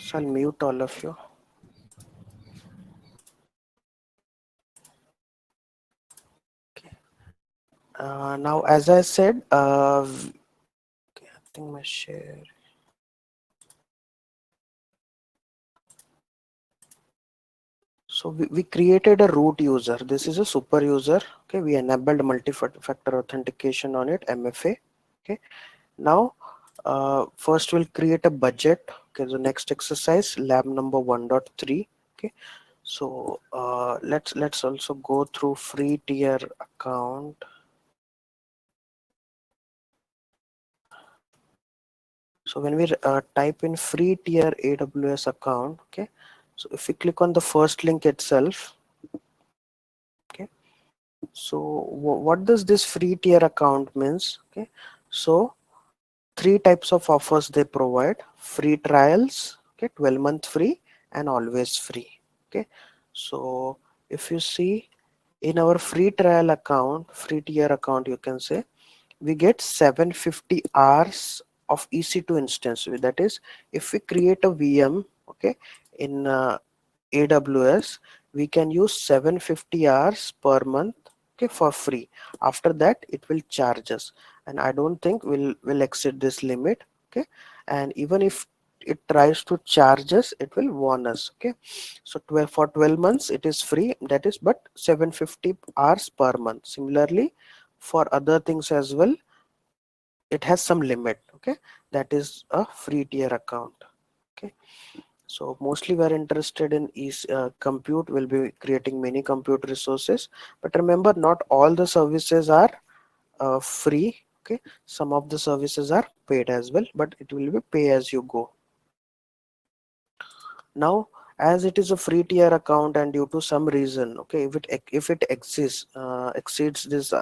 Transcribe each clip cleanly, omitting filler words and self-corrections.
So I'll mute all of you. Now, as I said, okay, I think my share. So we created a root user. This is a super user. Okay, we enabled multi-factor authentication on it, MFA. Okay, now first we'll create a budget. Okay, the next exercise, lab number 1.3. Okay, so let's also go through free tier account. So when we type in free tier AWS account, okay, so if we click on the first link itself, okay, so what does this free tier account means? Okay, so three types of offers they provide: free trials, okay, 12-month free, and always free. Okay, so if you see in our free trial account, free tier account, you can say we get 750 hours of EC2 instance. That is, if we create a VM, okay, in AWS, we can use 750 hours per month, okay, for free. After that, it will charge us, and I don't think we'll exceed this limit. Okay, and even if it tries to charge us, it will warn us. Okay, so 12 months it is free. That is, but 750 hours per month. Similarly, for other things as well, it has some limit. Okay, that is a free tier account. Okay, so mostly we're interested in is compute. Will be creating many compute resources, but remember, not all the services are free. Okay, some of the services are paid as well, but it will be pay as you go. Now, as it is a free tier account, and due to some reason, okay, if it exists exceeds this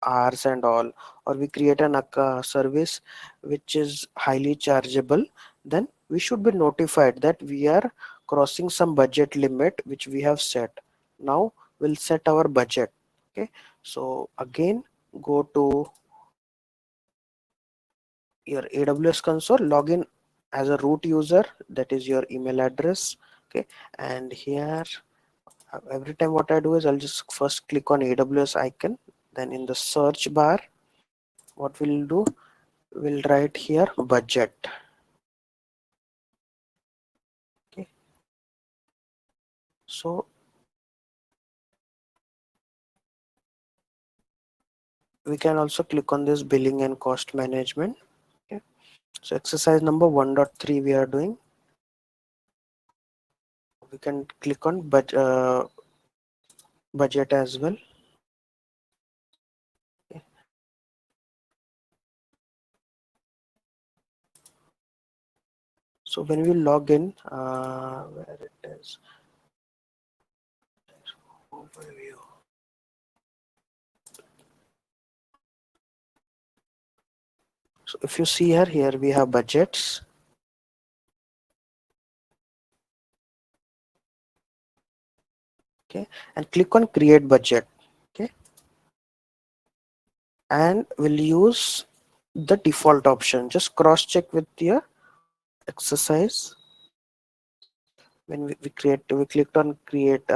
hours and all, or we create an service which is highly chargeable, then we should be notified that we are crossing some budget limit which we have set. Now we'll set our budget. Okay, so again, go to your AWS console, login as a root user, that is your email address. Okay, and here every time what I do is I'll just first click on AWS icon, then in the search bar, what we'll do, we'll write here budget. Okay, so we can also click on this billing and cost management. Okay, so exercise number 1.3 we are doing. We can click on budget as well. Okay. So when we log in, where it is, overview. So if you see here we have budgets. Okay, and click on create budget. Okay, and we'll use the default option. Just cross check with your exercise. When we clicked on create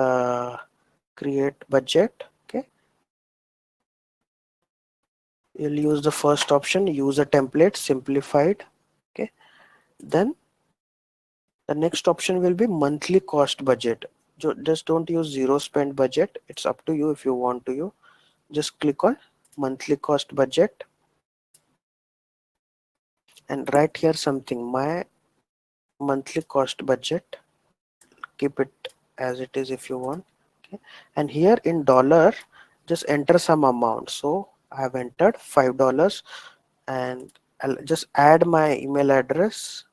budget. Okay, you'll use the first option, use a template simplified. Okay, then the next option will be monthly cost budget. Just don't use zero spend budget. It's up to you if you want to. You just click on monthly cost budget and write here something, my monthly cost budget. Keep it as it is if you want. Okay, and here in dollar, just enter some amount. So I have entered $5, and I'll just add my email address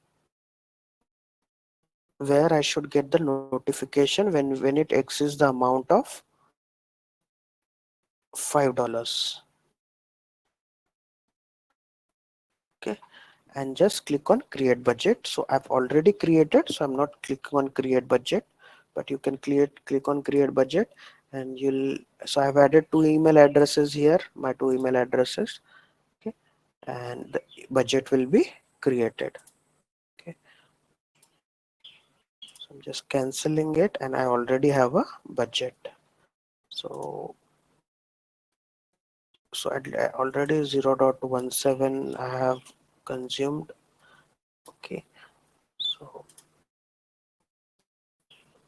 where I should get the notification when it exceeds the amount of $5. Okay, and just click on create budget. So I've already created, so I'm not clicking on create budget, but you can click on create budget, and you'll, so I've added two email addresses here, my two email addresses. Okay, and the budget will be created. Okay, I'm just canceling it, and I already have a budget. So already 0.17 I have consumed. Okay, so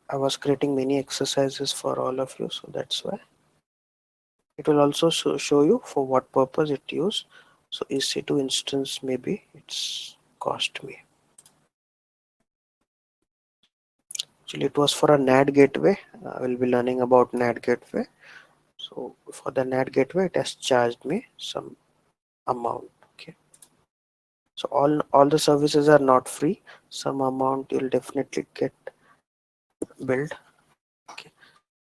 I was creating many exercises for all of you, so that's why. It will also show you for what purpose it used. So EC2 instance, maybe it's cost me. Actually, it was for a NAT gateway. We'll be learning about NAT gateway. So for the NAT gateway, it has charged me some amount. Okay. So all the services are not free. Some amount you'll definitely get billed. Okay.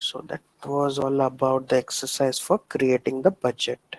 So that was all about the exercise for creating the budget.